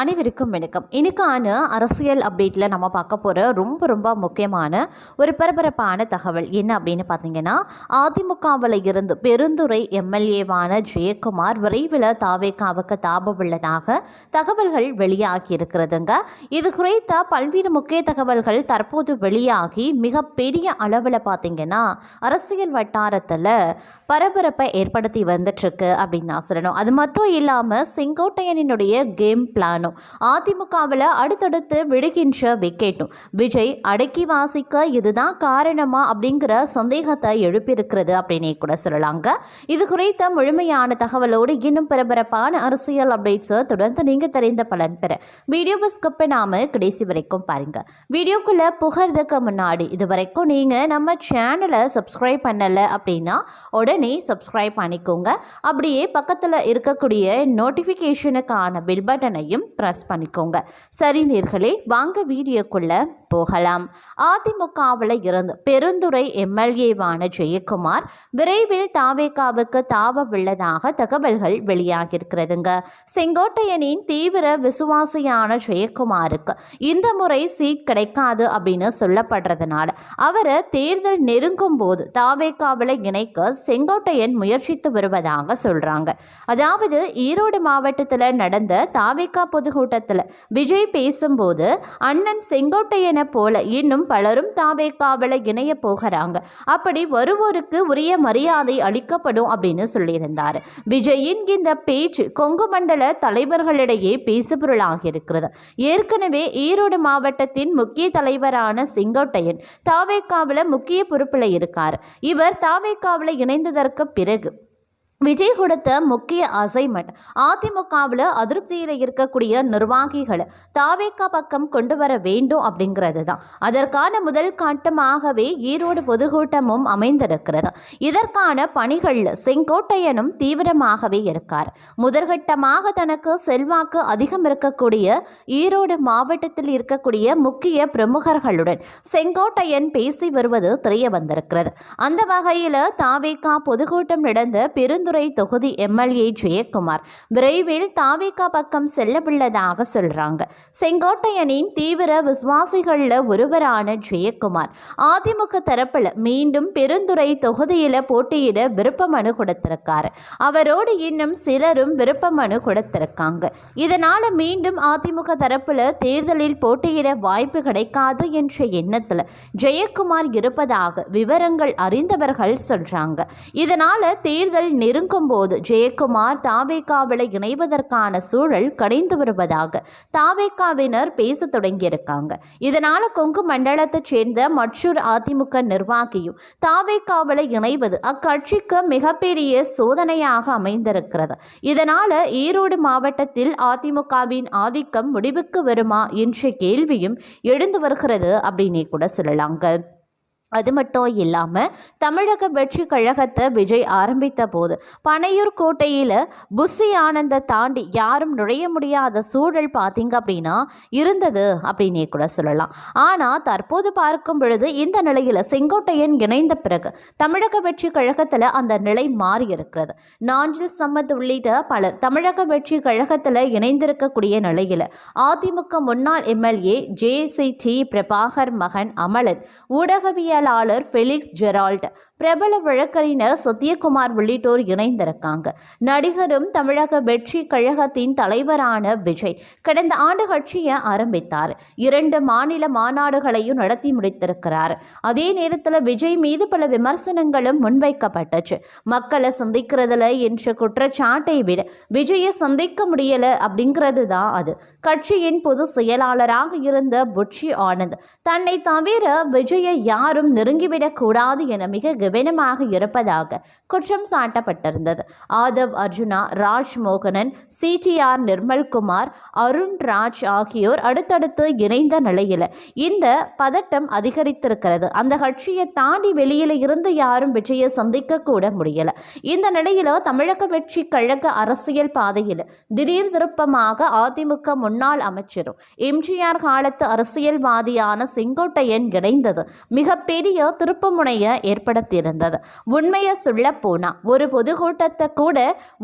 அனைவருக்கும் வணக்கம். இன்னைக்கான அரசியல் அப்டேட்டில் நம்ம பார்க்க போகிற ரொம்ப முக்கியமான ஒரு பரபரப்பான தகவல் என்ன அப்படின்னு பார்த்தீங்கன்னா, அதிமுகவில் இருந்து பெருந்துறை எம்எல்ஏவான ஜெயக்குமார் விரைவில் தாவேகாவுக்கு தாப உள்ளதாக தகவல்கள் வெளியாகி இருக்கிறதுங்க. இது குறித்த பல்வேறு முக்கிய தகவல்கள் தற்போது வெளியாகி மிகப்பெரிய அளவில் பார்த்தீங்கன்னா அரசியல் வட்டாரத்தில் பரபரப்பை ஏற்படுத்தி வந்துட்டுருக்கு அப்படின்னு நான் சொல்லணும். அது மட்டும் இல்லாமல் செங்கோட்டையனினுடைய கேம் பிளான் அதிமுகவில் அடுத்தடுத்து விடுகின்ற விக்கெட்டும் விஜய் அடக்கி வாசிக்க இதுதான் காரணமா அப்படிங்கிற சந்தேகத்தை எழுப்பியிருக்கிறது அப்படின்னே கூட சொல்லலாங்க. இது குறித்த முழுமையான தகவலோடு இன்னும் பரபரப்பான அரசியல் அப்டேட்ஸை தொடர்ந்து நீங்க தெரிந்த பலன் பெற வீடியோவை ஸ்கிப் பண்ணாம கடைசி வரைக்கும் பாருங்க. வீடியோக்குள்ள புகழ்றதுக்கு முன்னாடி இது வரைக்கும் நீங்க நம்ம சேனலை சப்ஸ்கிரைப் பண்ணல அப்படின்னா உடனே சப்ஸ்கிரைப் பண்ணிக்கோங்க. அப்படியே பக்கத்தில் இருக்கக்கூடிய நோட்டிஃபிகேஷனுக்கான பெல் பட்டனையும் பிரஸ் பண்ணிக்கோங்க. சரி நேர்களே, வாங்க வீடியோக்குள்ள போகலாம். அதிமுகவில் இருந்து பெருந்துறை எம்எல்ஏவான ஜெயக்குமார் விரைவில் தாவேகாவுக்கு தாவ உள்ளதாக தகவல்கள் வெளியாகியிருக்கிறதுங்க. செங்கோட்டையனின் தீவிர விசுவாசியான ஜெயக்குமாருக்கு இந்த முறை சீட் கிடைக்காது அப்படின்னு சொல்லப்படுறதுனால அவரை தேர்தல் நெருங்கும் போது தாவேகாவில் இணைக்க செங்கோட்டையன் முயற்சித்து வருவதாக சொல்றாங்க. அதாவது ஈரோடு மாவட்டத்தில் நடந்த தாவேகா பொதுக்கூட்டத்தில் விஜய் பேசும்போது அண்ணன் செங்கோட்டையனை போல இன்னும் பலரும் தாவேகாவில் இணைய போகிறாங்க, அப்படி வருவோருக்கு உரிய மரியாதை அளிக்கப்படும் அப்படின்னு சொல்லியிருந்தார். விஜயின் இந்த பேச்சு கொங்கு மண்டல தலைவர்களிடையே பேசுபொருளாகி இருக்கிறது. ஏற்கனவே ஈரோடு மாவட்டத்தின் முக்கிய தலைவரான செங்கோட்டையன் தாவேகாவில் முக்கிய பொறுப்பில் இருக்கார். இவர் தாவேகாவில் இணைந்ததற்கு பிறகு விஜய் கொடுத்த முக்கிய அசைன்மெண்ட் அதிமுகவில் அதிருப்தியில் இருக்கக்கூடிய நிர்வாகிகளை தாவேகா பக்கம் கொண்டு வர வேண்டும் அப்படிங்கிறது தான். அதற்கான முதல் கட்டமாகவே ஈரோடு பொதுக்கூட்டமும் அமைந்திருக்கிறது. இதற்கான பணிகளில் செங்கோட்டையனும் தீவிரமாகவே இருக்கார். முதற்கட்டமாக தனக்கு செல்வாக்கு அதிகம் இருக்கக்கூடிய ஈரோடு மாவட்டத்தில் இருக்கக்கூடிய முக்கிய பிரமுகர்களுடன் செங்கோட்டையன் பேசி வருவது தெரிய வந்திருக்கிறது. அந்த வகையில் தாவேகா பொதுக்கூட்டம் நடந்த பெருந்துறை தொகுதி எம்எல்ஏ ஜெயக்குமார் விரைவில் தாவேகா பக்கம் செல்லவுள்ளதாக சொல்றாங்க. செங்கோட்டையனின் தீவிர விசுவாசிகள்ல ஒருவரான ஜெயக்குமார் அதிமுக தரப்புல மீண்டும் பெருந்துறை தொகுதியில போட்டியிட விருப்ப மனு கொடுத்திருக்காரு. அவரோடு இன்னும் சிலரும் விருப்ப மனு கொடுத்திருக்காங்க. இதனால மீண்டும் அதிமுக தரப்புல தேர்தலில் போட்டியிட வாய்ப்பு கிடைக்காது என்ற எண்ணத்துல ஜெயக்குமார் இருப்பதாக விவரங்கள் அறிந்தவர்கள் சொல்றாங்க. இதனால தேர்தல் நெருங்கும் போது ஜெயக்குமார் தாவேகாவில் இணைவதற்கான சூழல் கணிந்து வருவதாக தாவேகாவினர் பேச தொடங்கியிருக்காங்க. இதனால கொங்கு மண்டலத்தைச் சேர்ந்த மற்றொரு அதிமுக நிர்வாகியும் தாவேகாவில் இணைவது அக்கட்சிக்கு மிகப்பெரிய சோதனையாக அமைந்திருக்கிறது. இதனால ஈரோடு மாவட்டத்தில் அதிமுகவின் ஆதிக்கம் முடிவுக்கு வருமா என்ற கேள்வியும் எழுந்து வருகிறது அப்படின்னே கூட சொல்லலாங்க. அது மட்டும் இல்லாமல் தமிழக வெற்றி கழகத்தை விஜய் ஆரம்பித்த போது பனையூர் கோட்டையில் புஷி ஆனந்த தாண்டி யாரும் நுழைய முடியாத சூழல் பார்த்தீங்க அப்படின்னா இருந்தது அப்படின்னே கூட சொல்லலாம். ஆனால் தற்போது பார்க்கும் பொழுது இந்த நிலையில் செங்கோட்டையன் இணைந்த பிறகு தமிழக வெற்றி கழகத்தில் அந்த நிலை மாறி இருக்கிறது. நாஞ்சில் சம்மத் உள்ளிட்ட பலர் தமிழக வெற்றி கழகத்தில் இணைந்திருக்கக்கூடிய நிலையில் அதிமுக முன்னாள் எம்எல்ஏ ஜே.சி.டி. பிரபாகர் மகன் அமலன், ஊடகவியல் ஃபெலிக்ஸ் ஜெரால்ட், பிரபல வழக்கறிஞர் சத்யகுமார் உள்ளிட்டோர் இணைந்திருக்காங்க. நடிகரும் தமிழக வெற்றி கழகத்தின் தலைவரான விஜய் கடந்த ஆண்டு கட்சியை ஆரம்பித்தார். 2 மாநில மாநாடுகளையும் நடத்தி முடித்திருக்கிறார். அதே நேரத்தில் விஜய் மீது பல விமர்சனங்களும் முன்வைக்கப்பட்டுச்சு. மக்களை சந்திக்கிறதுல என்ற குற்றச்சாட்டை விட விஜயை சந்திக்க முடியல அப்படிங்கிறது தான் அது. கட்சியின் பொதுச் செயலாளராக இருந்த புஷி ஆனந்த் தன்னை தவிர விஜயை யாரும் நெருங்கிவிடக் கூடாது என மிக கவனமாக இருப்பதாக குற்றம் சாட்டப்பட்டிருந்தது. ஆதவ் அர்ஜுனா, ராஜ்மோகனன், சிடிஆர் நிர்மல்குமார், அருண் ராஜ் ஆகியோர் அடுத்தடுத்து இணைந்த நிலையில் இந்த பதட்டம் அதிகரித்திருக்கிறது. அந்த கட்சியை தாண்டி வெளியில இருந்து யாரும் விஜயை சந்திக்க கூட முடியல. இந்த நிலையில தமிழக வெற்றி கழக அரசியல் பாதையில் திடீர் திருப்பமாக அதிமுக முன்னாள் அமைச்சரும் எம்ஜிஆர் காலத்து அரசியல்வாதியான செங்கோட்டையன் இணைந்தது மிகப்பெரிய மிகப்பெரிய திருப்புமுனையை ஏற்படுத்தியிருந்தது. உண்மையை சொல்ல போனா ஒரு பொதுக்கூட்டத்தை கூட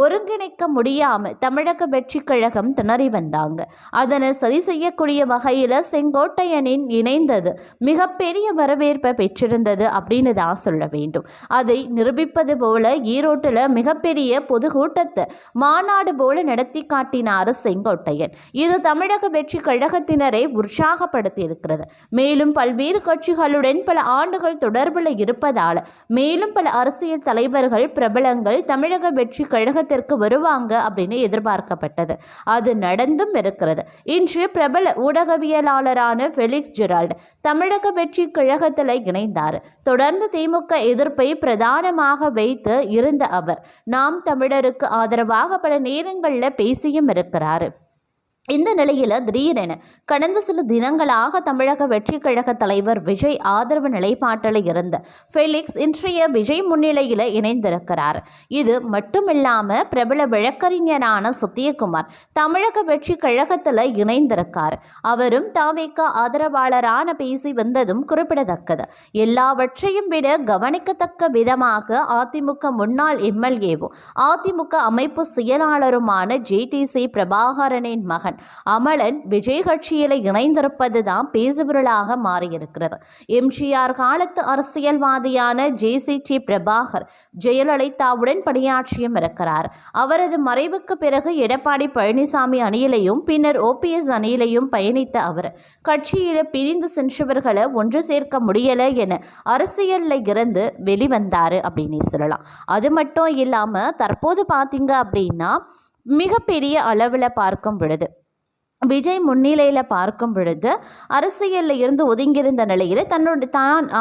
ஒருங்கிணைக்க முடியாம தமிழக வெற்றி கழகம் திணறி வந்தாங்க. அதனை சரி செய்யக்கூடிய வகையில செங்கோட்டையனின் இணைந்தது மிகப்பெரிய வரவேற்பை பெற்றிருந்தது அப்படின்னு தான் சொல்ல வேண்டும். அதை நிரூபிப்பது போல ஈரோட்டில் மிகப்பெரிய பொதுக்கூட்டத்தை மாநாடு போல நடத்தி காட்டினார் செங்கோட்டையன். இது தமிழக வெற்றி கழகத்தினரை உற்சாகப்படுத்தி இருக்கிறது. மேலும் பல்வேறு கட்சிகளுடன் பல ஆண்டுகள் தொடர்பில் இருப்பதால் மேலும் பல அரசியல் தலைவர்கள் பிரபலங்கள் தமிழக வெற்றி கழகத்திற்கு வருவாங்க அப்படின்னு எதிர்பார்க்கப்பட்டது. அது நடந்தும் இருக்கிறது. இன்று பிரபல ஊடகவியலாளரான ஃபெலிக்ஸ் ஜெரால்ட் தமிழக வெற்றி கழகத்தில் இணைந்தார். தொடர்ந்து திமுக எதிர்ப்பை பிரதானமாக வைத்து இருந்த அவர் நாம் தமிழருக்கு ஆதரவாக பல நேரங்களில் பேசியும் இருக்கிறார். இந்த நிலையில் திடீரென கடந்த சில தினங்களாக தமிழக வெற்றி கழக தலைவர் விஜய் ஆதரவு நிலைப்பாட்டில் இருந்த ஃபெலிக்ஸ் இன்றைய விஜய் முன்னிலையில் இணைந்திருக்கிறார். இது மட்டுமில்லாமல் பிரபல வழக்கறிஞரான சத்யகுமார் தமிழக வெற்றி கழகத்தில் இணைந்திருக்கார். அவரும் தாவேக ஆதரவாளரான பேசி வந்ததும் குறிப்பிடத்தக்கது. எல்லாவற்றையும் விட கவனிக்கத்தக்க விதமாக அதிமுக முன்னாள் எம்எல்ஏவும் அதிமுக அமைப்பு செயலாளருமான ஜேடிசி பிரபாகரனின் மகன் அமலன் விஜய் கட்சியில் இணைந்திருப்பது தான் பேசுபொருளாக மாறியிருக்கிறது. எம்ஜிஆர் காலத்து அரசியல்வாதியான ஜேசிடி பிரபாகர் ஜெயலலிதாவுடன் பணியாற்றியும் இருக்கிறார். அவரது மறைவுக்கு பிறகு எடப்பாடி பழனிசாமி அணியிலையும் பின்னர் ஓபிஎஸ் அணியிலையும் பயணித்த அவர் கட்சியில பிரிந்து சென்றவர்களை ஒன்று சேர்க்க முடியல என அரசியலில் இருந்து வெளிவந்தாரு அப்படின்னு சொல்லலாம். அது மட்டும் இல்லாம தற்போது பார்த்தீங்க அப்படின்னா மிகப்பெரிய அளவில் பார்க்கும் பொழுது விஜய் முன்னிலையில் பார்க்கும் பொழுது அரசியலில் இருந்து ஒதுங்கியிருந்த நிலையில்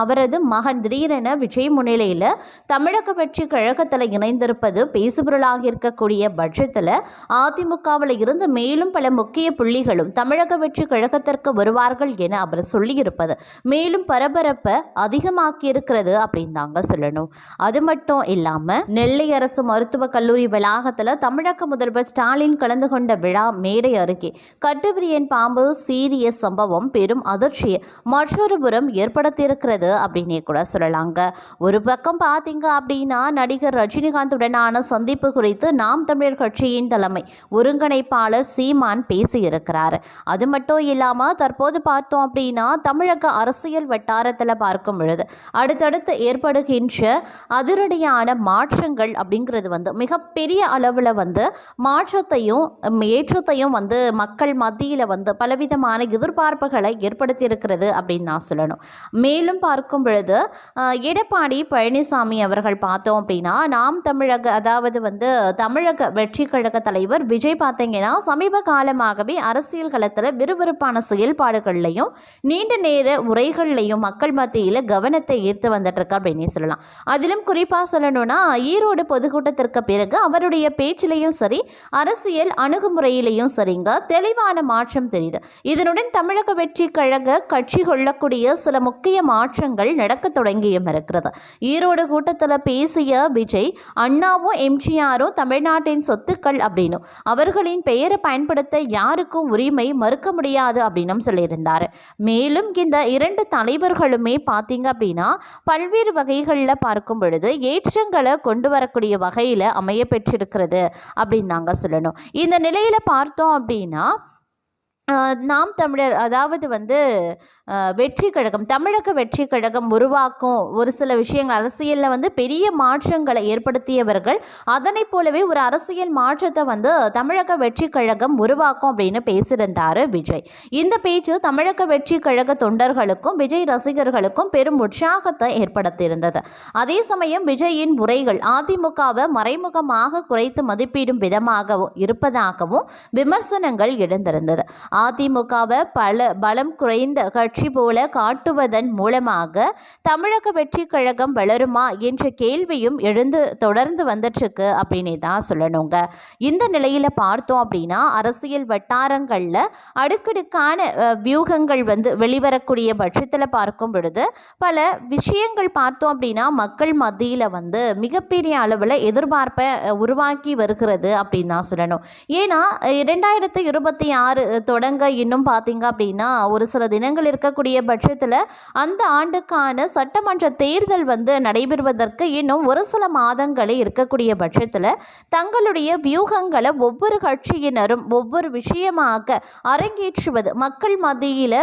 அவரது மகன் திடீரென விஜய் முன்னிலையில் தமிழக வெற்றி கழகத்தில் இணைந்திருப்பது பேசுபொருளாக இருக்கக்கூடிய பட்சத்தில் அதிமுகவில் இருந்து மேலும் பல முக்கிய புள்ளிகளும் தமிழக வெற்றி கழகத்திற்கு வருவார்கள் என அவர் சொல்லியிருப்பது மேலும் பரபரப்பை அதிகமாக்கி இருக்கிறது அப்படின்னு தாங்க சொல்லணும். அது மட்டும் இல்லாமல் நெல்லை அரசு மருத்துவக் கல்லூரி வளாகத்தில் தமிழக முதல்வர் ஸ்டாலின் கலந்து கொண்ட விழா மேடை அருகே கட்டுவிரியன் பாம்பு சீரிய சம்பவம் பெரும் அதிர்ச்சியை மற்றொரு புறம் ஏற்படுத்தியிருக்கிறது அப்படின்னே கூட சொல்லலாங்க. ஒரு பக்கம் பார்த்தீங்க அப்படின்னா நடிகர் ரஜினிகாந்துடனான சந்திப்பு குறித்து நாம் தமிழர் கட்சியின் தலைமை ஒருங்கிணைப்பாளர் சீமான் பேசியிருக்கிறார். அது மட்டும் இல்லாமல் தற்போது பார்த்தோம் அப்படின்னா தமிழக அரசியல் வட்டாரத்தில் பார்க்கும் பொழுது அடுத்தடுத்து ஏற்படுகின்ற அதிரடியான மாற்றங்கள் அப்படிங்கிறது மிகப்பெரிய அளவில் மாற்றத்தையும் ஏற்றத்தையும் மக்கள் மத்தியில் பலவிதமான எதிர்பார்ப்புகளை ஏற்படுத்தியிருக்கிறது அப்படின்னு நான் சொல்லணும். மேலும் பார்க்கும் பொழுது எடப்பாடி பழனிசாமி அவர்கள் பார்த்தோம் அப்படின்னா நாம் தமிழக தமிழக வெற்றி கழக தலைவர் விஜய் பார்த்தீங்கன்னா சமீப காலமாகவே அரசியல் களத்தில் விறுவிறுப்பான செயல்பாடுகள்லையும் நீண்ட நேர உரைகள்லையும் மக்கள் மத்தியில் கவனத்தை ஈர்த்து வந்துட்டு இருக்கு அப்படின்னு சொல்லலாம். அதிலும் குறிப்பாக சொல்லணும்னா ஈரோடு பொதுக்கூட்டத்திற்கு பிறகு அவருடைய பேச்சிலையும் சரி அரசியல் அணுகுமுறையிலையும் சரிங்க தெளிவான மாற்றம் தெரியுது. இதனுடன் தமிழக வெற்றி கழக கட்சி கொள்ளக்கூடிய சில முக்கிய மாற்றங்கள் நடக்க தொடங்கியும் இருக்கிறது. ஈரோடு கூட்டத்தில் பேசிய விஜய் அண்ணாவும் எம்ஜிஆரும் தமிழ்நாட்டின் சொத்துக்கள் அப்படின்னும் அவர்களின் பெயரை பயன்படுத்த யாருக்கும் உரிமை மறுக்க முடியாது அப்படின்னு சொல்லியிருந்தார். மேலும் இந்த இரண்டு தலைவர்களுமே பார்த்தீங்க அப்படின்னா பல்வேறு வகைகளில் பார்க்கும் பொழுது ஏற்றங்களை கொண்டு வரக்கூடிய வகையில் அமைய பெற்றிருக்கிறது அப்படின்னு நாங்கள் சொல்லணும். இந்த நிலையில் பார்த்தோம் அப்படின்னா நாம் தமிழர் வெற்றி கழகம் தமிழக வெற்றி கழகம் உருவாக்கும் ஒரு சில விஷயங்கள் அரசியலில் பெரிய மாற்றங்களை ஏற்படுத்தியவர்கள் அதனை போலவே ஒரு அரசியல் மாற்றத்தை தமிழக வெற்றி கழகம் உருவாக்கும் அப்படின்னு பேசியிருந்தார் விஜய். இந்த பேச்சு தமிழக வெற்றி கழக தொண்டர்களுக்கும் விஜய் ரசிகர்களுக்கும் பெரும் உற்சாகத்தை ஏற்படுத்தியிருந்தது. அதே சமயம் விஜயின் உரைகள் அதிமுகவை மறைமுகமாக குறைத்து மதிப்பிடும் விதமாகவும் இருப்பதாகவும் விமர்சனங்கள் எழுந்திருந்தது. அதிமுகவை பலம் குறைந்த கட்சி போல காட்டுவதன் மூலமாக தமிழக வெற்றி கழகம் வளருமா என்ற கேள்வியும் தொடர்ந்து வந்துட்டுருக்கு அப்படின்னே தான் சொல்லணுங்க. இந்த நிலையில் பார்த்தோம் அப்படின்னா அரசியல் வட்டாரங்களில் அடுக்கடுக்கான வியூகங்கள் வெளிவரக்கூடிய பட்சத்தில் பார்க்கும் பொழுது பல விஷயங்கள் பார்த்தோம் அப்படின்னா மக்கள் மத்தியில் மிகப்பெரிய அளவில் எதிர்பார்ப்பை உருவாக்கி வருகிறது அப்படின்னு தான் சொல்லணும். ஏன்னா 2026 தொடங்க இன்னும் பார்த்தீங்க அப்படின்னா ஒரு சில தினங்கள் இருக்கக்கூடிய பட்சத்தில் அந்த ஆண்டுக்கான சட்டமன்ற தேர்தல் வந்து நடைபெறுவதற்கு இன்னும் ஒரு சில மாதங்களே இருக்கக்கூடிய பட்சத்தில் தங்களுடைய வியூகங்களை ஒவ்வொரு கட்சியினரும் ஒவ்வொரு விஷயமாக அரங்கேற்றுவது மக்கள் மத்தியில்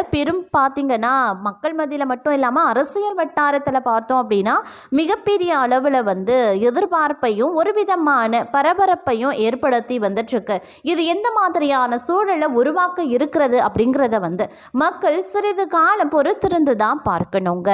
பார்த்தீங்கன்னா மக்கள் மத்தியில் மட்டும் இல்லாமல் அரசியல் வட்டாரத்தில் பார்த்தோம் அப்படின்னா மிகப்பெரிய அளவில் வந்து எதிர்பார்ப்பையும் ஒரு விதமான பரபரப்பையும் ஏற்படுத்தி வந்துட்டுருக்கு. இது எந்த மாதிரியான சூழலை உருவாக்க இருக்கிறது அப்படிங்கிறத வந்து மக்கள் சிறிது காலம் பொறுத்திருந்து தான் பார்க்கணுங்க.